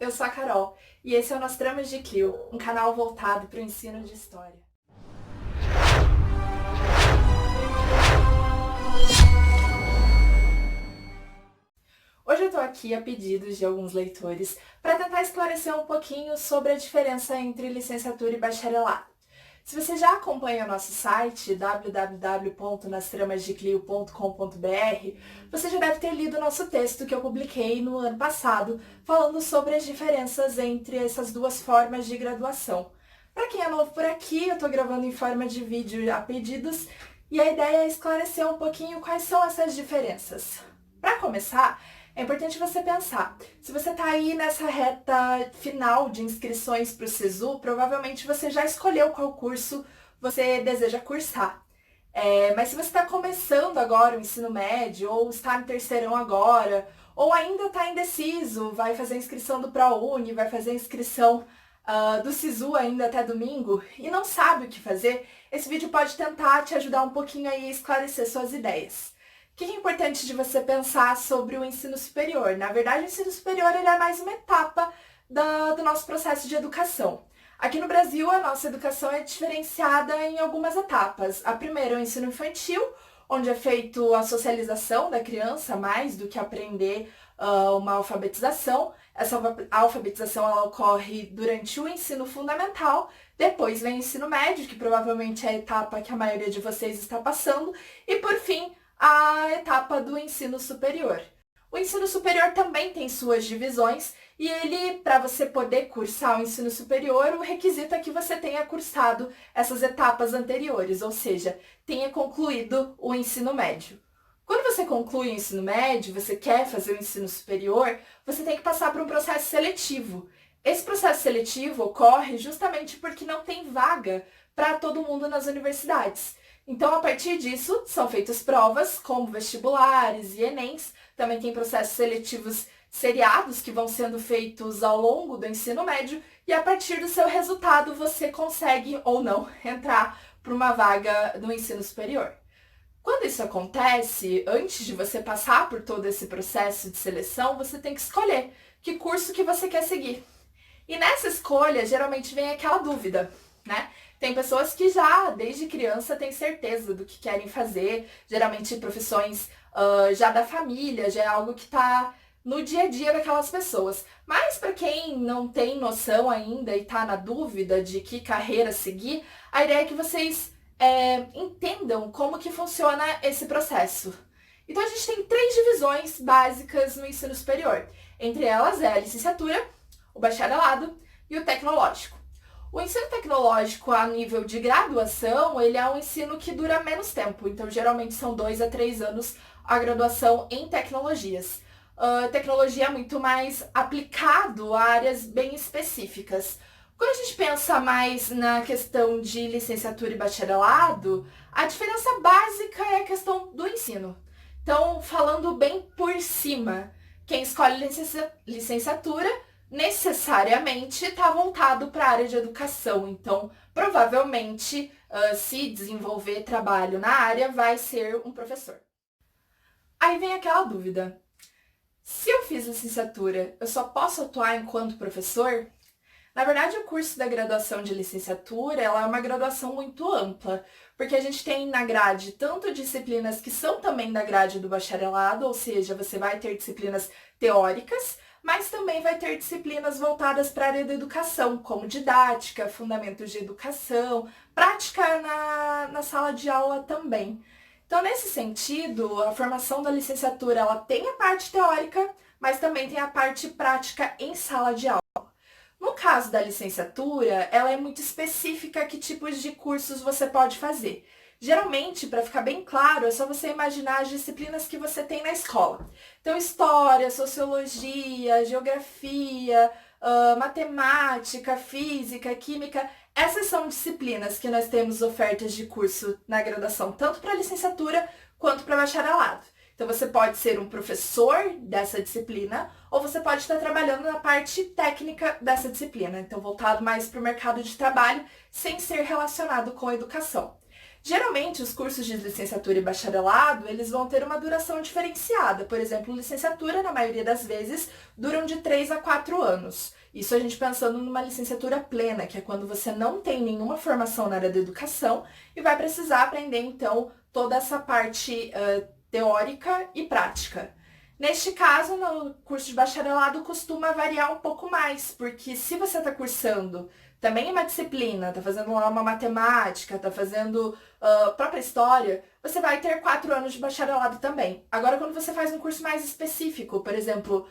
eu sou a Carol e esse é o Nas Tramas de Clio, um canal voltado para o ensino de história. Hoje eu tô aqui a pedidos de alguns leitores para tentar esclarecer um pouquinho sobre a diferença entre licenciatura e bacharelado. Se você já acompanha o nosso site, www.nastramasdeclio.com.br, você já deve ter lido o nosso texto que eu publiquei no ano passado, falando sobre as diferenças entre essas duas formas de graduação. Para quem é novo por aqui, eu estou gravando em forma de vídeo a pedidos, e a ideia é esclarecer um pouquinho quais são essas diferenças. Para começar, é importante você pensar, se você está aí nessa reta final de inscrições para o SISU, provavelmente você já escolheu qual curso você deseja cursar. Mas se você está começando agora o ensino médio, ou está no terceirão agora, ou ainda está indeciso, vai fazer a inscrição do ProUni, vai fazer a inscrição do SISU ainda até domingo, e não sabe o que fazer, esse vídeo pode tentar te ajudar um pouquinho aí a esclarecer suas ideias. O que é importante de você pensar sobre o ensino superior? Na verdade, o ensino superior ele é mais uma etapa do nosso processo de educação. Aqui no Brasil, a nossa educação é diferenciada em algumas etapas. A primeira é o ensino infantil, onde é feito a socialização da criança, mais do que aprender uma alfabetização. Essa alfabetização ela ocorre durante o ensino fundamental, depois vem o ensino médio, que provavelmente é a etapa que a maioria de vocês está passando, e por fim, a etapa do ensino superior. O ensino superior também tem suas divisões e ele, para você poder cursar o ensino superior, o requisito é que você tenha cursado essas etapas anteriores, ou seja, tenha concluído o ensino médio. Quando você conclui o ensino médio, você quer fazer o ensino superior, você tem que passar por um processo seletivo. Esse processo seletivo ocorre justamente porque não tem vaga para todo mundo nas universidades. Então, a partir disso, são feitas provas, como vestibulares e Enems. Também tem processos seletivos seriados que vão sendo feitos ao longo do ensino médio. E a partir do seu resultado, você consegue ou não entrar para uma vaga no ensino superior. Quando isso acontece, antes de você passar por todo esse processo de seleção, você tem que escolher que curso que você quer seguir. E nessa escolha, geralmente vem aquela dúvida, né? Tem pessoas que já, desde criança, têm certeza do que querem fazer, geralmente profissões já da família, já é algo que está no dia a dia daquelas pessoas. Mas para quem não tem noção ainda e está na dúvida de que carreira seguir, a ideia é que vocês entendam como que funciona esse processo. Então a gente tem 3 divisões básicas no ensino superior. Entre elas é a licenciatura, o bacharelado e o tecnológico. O ensino tecnológico a nível de graduação, ele é um ensino que dura menos tempo, então geralmente são 2 a 3 anos a graduação em tecnologias. Tecnologia é muito mais aplicado a áreas bem específicas. Quando a gente pensa mais na questão de licenciatura e bacharelado, a diferença básica é a questão do ensino. Então, falando bem por cima, quem escolhe licenciatura necessariamente está voltado para a área de educação. Então, provavelmente, se desenvolver trabalho na área, vai ser um professor. Aí vem aquela dúvida. Se eu fiz licenciatura, eu só posso atuar enquanto professor? Na verdade, o curso da graduação de licenciatura ela é uma graduação muito ampla, porque a gente tem na grade tanto disciplinas que são também da grade do bacharelado, ou seja, você vai ter disciplinas teóricas, mas também vai ter disciplinas voltadas para a área da educação, como didática, fundamentos de educação, prática na sala de aula também. Então, nesse sentido, a formação da licenciatura ela tem a parte teórica, mas também tem a parte prática em sala de aula. No caso da licenciatura, ela é muito específica que tipos de cursos você pode fazer. Geralmente, para ficar bem claro, é só você imaginar as disciplinas que você tem na escola. Então, história, sociologia, geografia, matemática, física, química, essas são disciplinas que nós temos ofertas de curso na graduação, tanto para licenciatura quanto para bacharelado. Então, você pode ser um professor dessa disciplina ou você pode estar trabalhando na parte técnica dessa disciplina, então voltado mais para o mercado de trabalho, sem ser relacionado com a educação. Geralmente, os cursos de licenciatura e bacharelado, eles vão ter uma duração diferenciada. Por exemplo, licenciatura, na maioria das vezes, duram de 3 a 4 anos. Isso a gente pensando numa licenciatura plena, que é quando você não tem nenhuma formação na área da educação e vai precisar aprender, então, toda essa parte teórica e prática. Neste caso, no curso de bacharelado costuma variar um pouco mais, porque se você está cursando também uma disciplina, está fazendo lá uma matemática, está fazendo própria história, você vai ter 4 anos de bacharelado também. Agora, quando você faz um curso mais específico, por exemplo,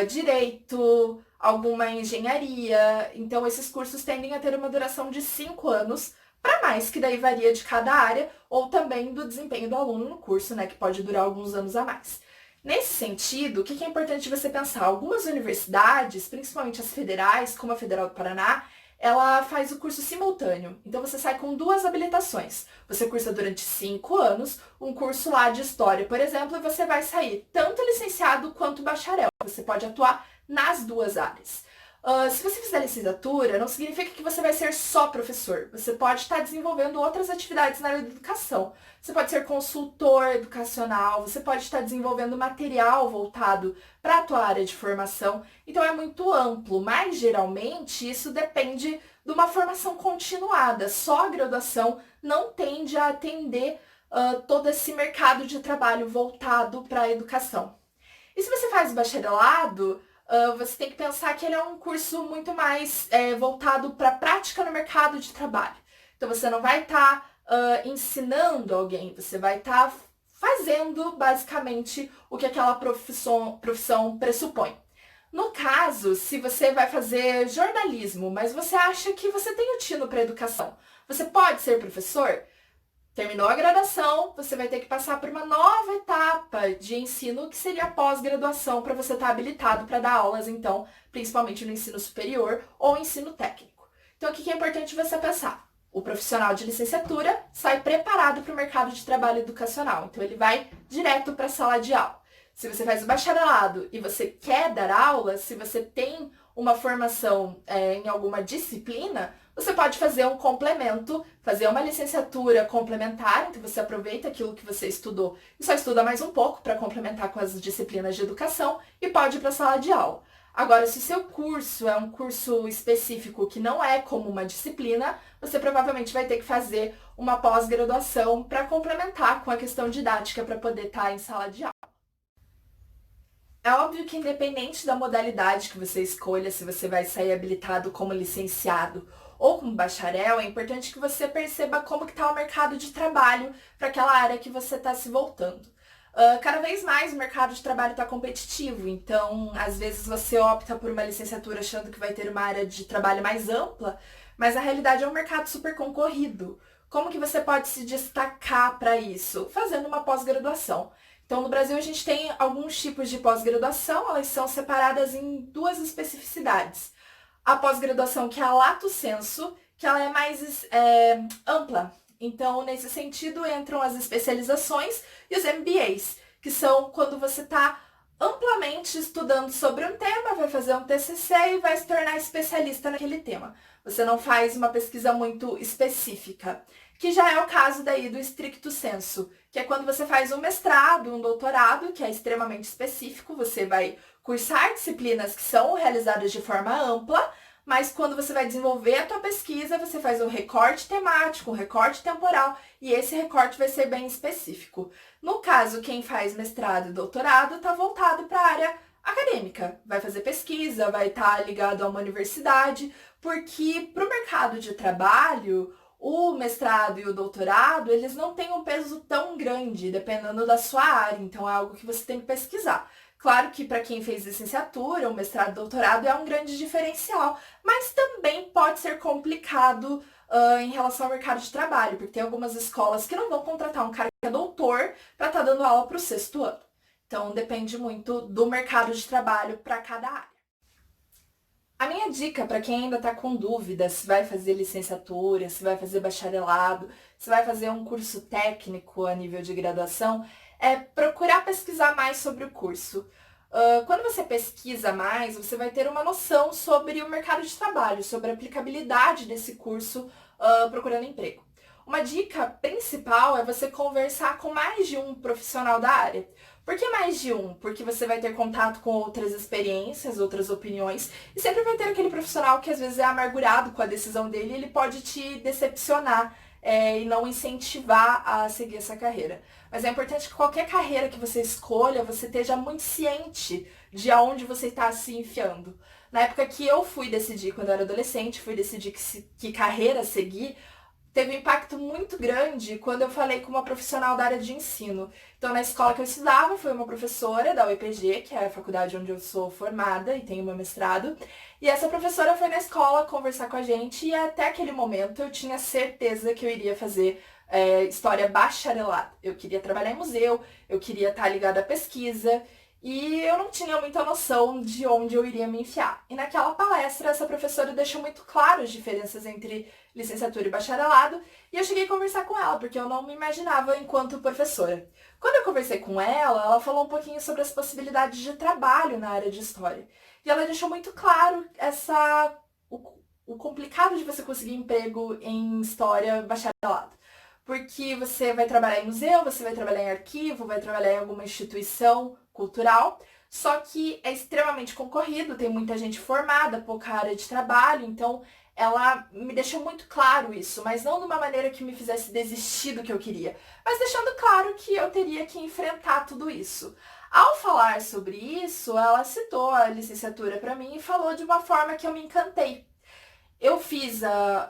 direito, alguma engenharia, então esses cursos tendem a ter uma duração de 5 anos, para mais, que daí varia de cada área, ou também do desempenho do aluno no curso, né, que pode durar alguns anos a mais. Nesse sentido, o que é importante você pensar? Algumas universidades, principalmente as federais, como a Federal do Paraná, ela faz o curso simultâneo. Então você sai com 2 habilitações. Você cursa durante 5 anos, um curso lá de história, por exemplo, e você vai sair tanto licenciado quanto bacharel. Você pode atuar nas 2 áreas. Se você fizer licenciatura, não significa que você vai ser só professor. Você pode estar desenvolvendo outras atividades na área da educação. Você pode ser consultor educacional, você pode estar desenvolvendo material voltado para a tua área de formação. Então é muito amplo, mas geralmente isso depende de uma formação continuada. Só a graduação não tende a atender todo esse mercado de trabalho voltado para a educação. E se você faz bacharelado, você tem que pensar que ele é um curso muito mais voltado para a prática no mercado de trabalho. Então você não vai estar ensinando alguém, você vai estar fazendo basicamente o que aquela profissão pressupõe. No caso, se você vai fazer jornalismo, mas você acha que você tem o tino para educação, você pode ser professor? Terminou a graduação, você vai ter que passar por uma nova etapa de ensino, que seria a pós-graduação, para você estar habilitado para dar aulas, então, principalmente no ensino superior ou ensino técnico. Então, o que é importante você pensar? O profissional de licenciatura sai preparado para o mercado de trabalho educacional, então ele vai direto para a sala de aula. Se você faz o bacharelado e você quer dar aula, se você tem uma formação em alguma disciplina, você pode fazer um complemento, fazer uma licenciatura complementar, então você aproveita aquilo que você estudou e só estuda mais um pouco para complementar com as disciplinas de educação e pode ir para a sala de aula. Agora, se o seu curso é um curso específico que não é como uma disciplina, você provavelmente vai ter que fazer uma pós-graduação para complementar com a questão didática para poder estar em sala de aula. É óbvio que independente da modalidade que você escolha, se você vai sair habilitado como licenciado ou como bacharel, é importante que você perceba como que está o mercado de trabalho para aquela área que você está se voltando. Cada vez mais o mercado de trabalho está competitivo, então às vezes você opta por uma licenciatura achando que vai ter uma área de trabalho mais ampla, mas a realidade é um mercado super concorrido. Como que você pode se destacar para isso? Fazendo uma pós-graduação. Então, no Brasil, a gente tem alguns tipos de pós-graduação, elas são separadas em 2 especificidades. A pós-graduação, que é a lato sensu, que ela é mais ampla. Então, nesse sentido, entram as especializações e os MBAs, que são quando você está amplamente estudando sobre um tema, vai fazer um TCC e vai se tornar especialista naquele tema. Você não faz uma pesquisa muito específica, que já é o caso daí do stricto sensu, que é quando você faz um mestrado, um doutorado, que é extremamente específico, você vai cursar disciplinas que são realizadas de forma ampla, mas quando você vai desenvolver a tua pesquisa, você faz um recorte temático, um recorte temporal, e esse recorte vai ser bem específico. No caso, quem faz mestrado e doutorado está voltado para a área acadêmica, vai fazer pesquisa, vai estar ligado a uma universidade, porque para o mercado de trabalho, o mestrado e o doutorado, eles não têm um peso tão grande, dependendo da sua área, então é algo que você tem que pesquisar. Claro que para quem fez licenciatura, o mestrado e doutorado é um grande diferencial, mas também pode ser complicado em relação ao mercado de trabalho, porque tem algumas escolas que não vão contratar um cara que é doutor para estar dando aula para o 6º ano. Então depende muito do mercado de trabalho para cada área. A minha dica para quem ainda está com dúvida se vai fazer licenciatura, se vai fazer bacharelado, se vai fazer um curso técnico a nível de graduação, é procurar pesquisar mais sobre o curso. Quando você pesquisa mais, você vai ter uma noção sobre o mercado de trabalho, sobre a aplicabilidade desse curso procurando emprego. Uma dica principal é você conversar com mais de um profissional da área. Por que mais de um? Porque você vai ter contato com outras experiências, outras opiniões, e sempre vai ter aquele profissional que às vezes é amargurado com a decisão dele e ele pode te decepcionar, e não incentivar a seguir essa carreira. Mas é importante que qualquer carreira que você escolha, você esteja muito ciente de aonde você está se enfiando. Na época que eu fui decidir, quando eu era adolescente, fui decidir que carreira seguir, teve um impacto muito grande quando eu falei com uma profissional da área de ensino. Então, na escola que eu estudava, foi uma professora da UEPG, que é a faculdade onde eu sou formada e tenho meu mestrado. E essa professora foi na escola conversar com a gente e até aquele momento eu tinha certeza que eu iria fazer história bacharelado. Eu queria trabalhar em museu, eu queria estar ligada à pesquisa. E eu não tinha muita noção de onde eu iria me enfiar. E naquela palestra, essa professora deixou muito claro as diferenças entre licenciatura e bacharelado, e eu cheguei a conversar com ela, porque eu não me imaginava enquanto professora. Quando eu conversei com ela falou um pouquinho sobre as possibilidades de trabalho na área de história. E ela deixou muito claro o complicado de você conseguir emprego em história bacharelado. Porque você vai trabalhar em museu, você vai trabalhar em arquivo, vai trabalhar em alguma instituição cultural, só que é extremamente concorrido, tem muita gente formada, pouca área de trabalho, então ela me deixou muito claro isso, mas não de uma maneira que me fizesse desistir do que eu queria, mas deixando claro que eu teria que enfrentar tudo isso. Ao falar sobre isso, ela citou a licenciatura para mim e falou de uma forma que eu me encantei. Eu fiz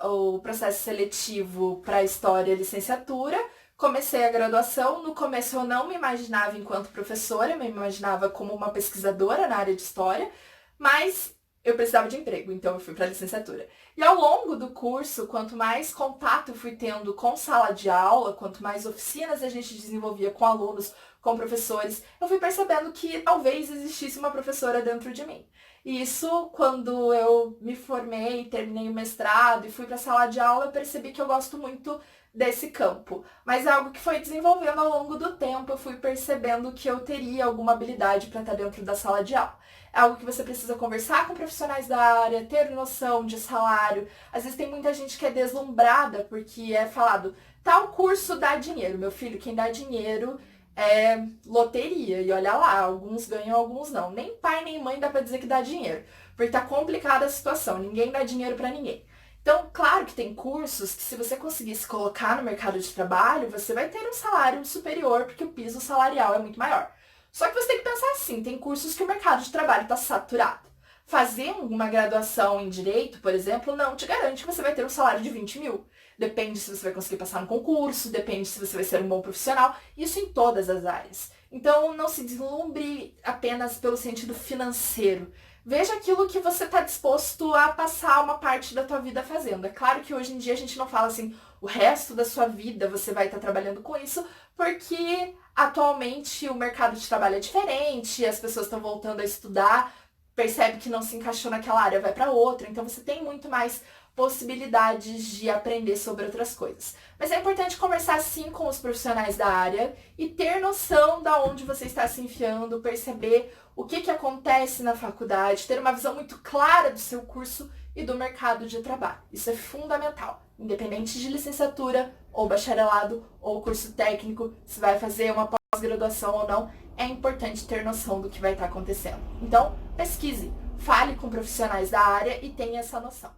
o processo seletivo para História e Licenciatura, comecei a graduação. No começo eu não me imaginava enquanto professora, eu me imaginava como uma pesquisadora na área de História, mas eu precisava de emprego, então eu fui para a licenciatura. E ao longo do curso, quanto mais contato eu fui tendo com sala de aula, quanto mais oficinas a gente desenvolvia com alunos, com professores, eu fui percebendo que talvez existisse uma professora dentro de mim. E isso, quando eu me formei, terminei o mestrado e fui para a sala de aula, eu percebi que eu gosto muito desse campo. Mas é algo que foi desenvolvendo ao longo do tempo, eu fui percebendo que eu teria alguma habilidade para estar dentro da sala de aula. É algo que você precisa conversar com profissionais da área, ter noção de salário. Às vezes tem muita gente que é deslumbrada porque é falado, tal curso dá dinheiro. Meu filho, quem dá dinheiro é loteria. E olha lá, alguns ganham, alguns não. Nem pai nem mãe dá pra dizer que dá dinheiro, porque tá complicada a situação, ninguém dá dinheiro pra ninguém. Então, claro que tem cursos que se você conseguir se colocar no mercado de trabalho, você vai ter um salário superior, porque o piso salarial é muito maior. Só que você tem que pensar assim, tem cursos que o mercado de trabalho está saturado. Fazer uma graduação em Direito, por exemplo, não te garante que você vai ter um salário de 20 mil. Depende se você vai conseguir passar no concurso, depende se você vai ser um bom profissional, isso em todas as áreas. Então, não se deslumbre apenas pelo sentido financeiro. Veja aquilo que você está disposto a passar uma parte da tua vida fazendo. É claro que hoje em dia a gente não fala assim, o resto da sua vida você vai estar trabalhando com isso, porque atualmente o mercado de trabalho é diferente, as pessoas estão voltando a estudar, percebe que não se encaixou naquela área, vai para outra, então você tem muito mais possibilidades de aprender sobre outras coisas. Mas é importante conversar sim com os profissionais da área e ter noção de onde você está se enfiando, perceber o que acontece na faculdade, ter uma visão muito clara do seu curso e do mercado de trabalho. Isso é fundamental, independente de licenciatura ou bacharelado ou curso técnico, se vai fazer uma pós-graduação ou não, é importante ter noção do que vai estar acontecendo. Então, pesquise, fale com profissionais da área e tenha essa noção.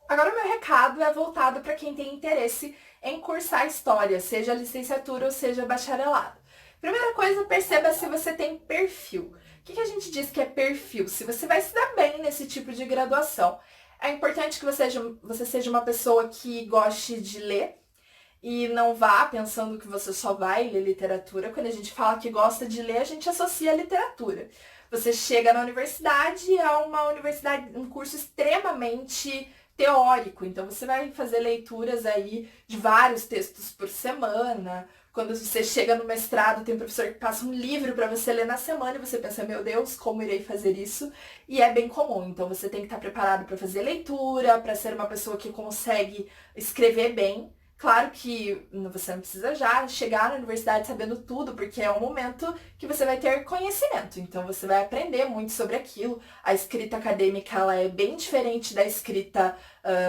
Agora o meu recado é voltado para quem tem interesse em cursar História, seja licenciatura ou seja bacharelado. Primeira coisa, perceba se você tem perfil. O que a gente diz que é perfil? Se você vai se dar bem nesse tipo de graduação. É importante que você seja uma pessoa que goste de ler e não vá pensando que você só vai ler literatura. Quando a gente fala que gosta de ler, a gente associa a literatura. Você chega na universidade, é uma universidade, um curso extremamente teórico, então você vai fazer leituras aí de vários textos por semana. Quando você chega no mestrado, tem um professor que passa um livro para você ler na semana e você pensa, meu Deus, como irei fazer isso? E é bem comum, então você tem que estar preparado para fazer leitura, para ser uma pessoa que consegue escrever bem. Claro que você não precisa já chegar na universidade sabendo tudo, porque é um momento que você vai ter conhecimento. Então você vai aprender muito sobre aquilo. A escrita acadêmica ela é bem diferente da escrita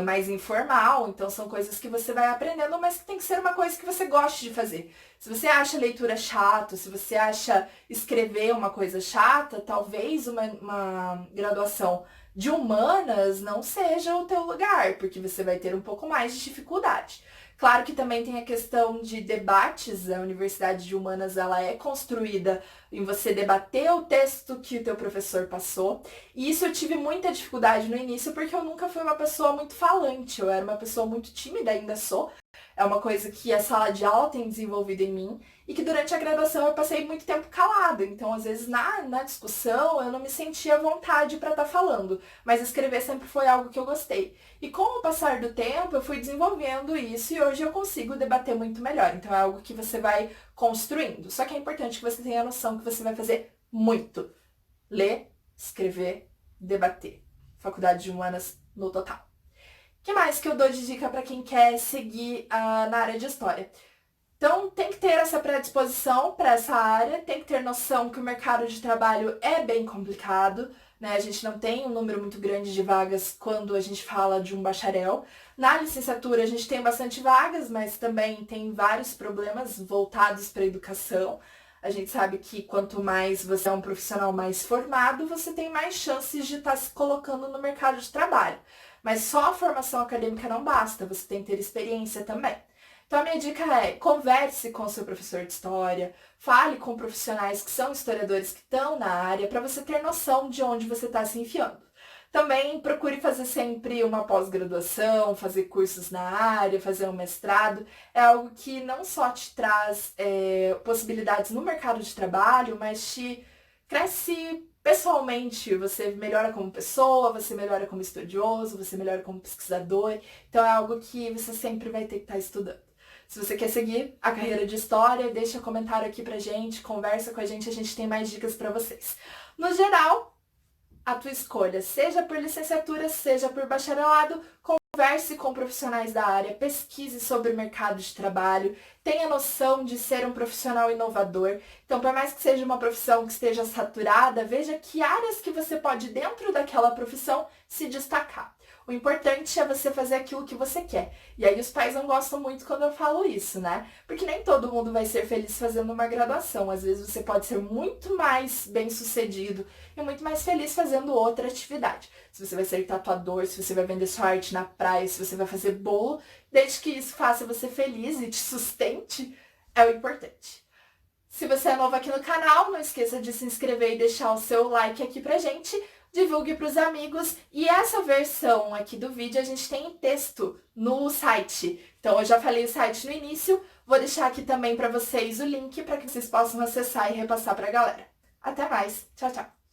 mais informal, então são coisas que você vai aprendendo, mas que tem que ser uma coisa que você goste de fazer. Se você acha leitura chato, se você acha escrever uma coisa chata, talvez uma graduação de humanas não seja o teu lugar, porque você vai ter um pouco mais de dificuldade. Claro que também tem a questão de debates, a Universidade de Humanas ela é construída em você debater o texto que o teu professor passou, e isso eu tive muita dificuldade no início porque eu nunca fui uma pessoa muito falante, eu era uma pessoa muito tímida, ainda sou, é uma coisa que a sala de aula tem desenvolvido em mim e que durante a graduação eu passei muito tempo calada. Então, às vezes, na discussão eu não me sentia à vontade para estar falando, mas escrever sempre foi algo que eu gostei. E com o passar do tempo eu fui desenvolvendo isso e hoje eu consigo debater muito melhor. Então, é algo que você vai construindo. Só que é importante que você tenha a noção que você vai fazer muito. Ler, escrever, debater. Faculdade de Humanas no total. O que mais que eu dou de dica para quem quer seguir na área de história? Então, tem que ter essa predisposição para essa área, tem que ter noção que o mercado de trabalho é bem complicado, né? A gente não tem um número muito grande de vagas quando a gente fala de um bacharel. Na licenciatura, a gente tem bastante vagas, mas também tem vários problemas voltados para a educação. A gente sabe que quanto mais você é um profissional mais formado, você tem mais chances de estar se colocando no mercado de trabalho. Mas só a formação acadêmica não basta, você tem que ter experiência também. Então a minha dica é, converse com o seu professor de história, fale com profissionais que são historiadores que estão na área, para você ter noção de onde você está se enfiando. Também procure fazer sempre uma pós-graduação, fazer cursos na área, fazer um mestrado. É algo que não só te traz possibilidades no mercado de trabalho, mas te cresce pessoalmente. Você melhora como pessoa, você melhora como estudioso, você melhora como pesquisador. Então é algo que você sempre vai ter que estar estudando. Se você quer seguir a carreira de história, deixa um comentário aqui pra gente, conversa com a gente tem mais dicas pra vocês. No geral, a tua escolha, seja por licenciatura, seja por bacharelado, converse com profissionais da área, pesquise sobre o mercado de trabalho, tenha noção de ser um profissional inovador. Então, por mais que seja uma profissão que esteja saturada, veja que áreas que você pode, dentro daquela profissão, se destacar. O importante é você fazer aquilo que você quer. E aí os pais não gostam muito quando eu falo isso, né? Porque nem todo mundo vai ser feliz fazendo uma graduação. Às vezes você pode ser muito mais bem-sucedido e muito mais feliz fazendo outra atividade. Se você vai ser tatuador, se você vai vender sua arte na praia, se você vai fazer bolo, desde que isso faça você feliz e te sustente, é o importante. Se você é novo aqui no canal, não esqueça de se inscrever e deixar o seu like aqui pra gente. Divulgue para os amigos, e essa versão aqui do vídeo a gente tem em texto no site. Então eu já falei o site no início, vou deixar aqui também para vocês o link para que vocês possam acessar e repassar para a galera. Até mais, tchau, tchau!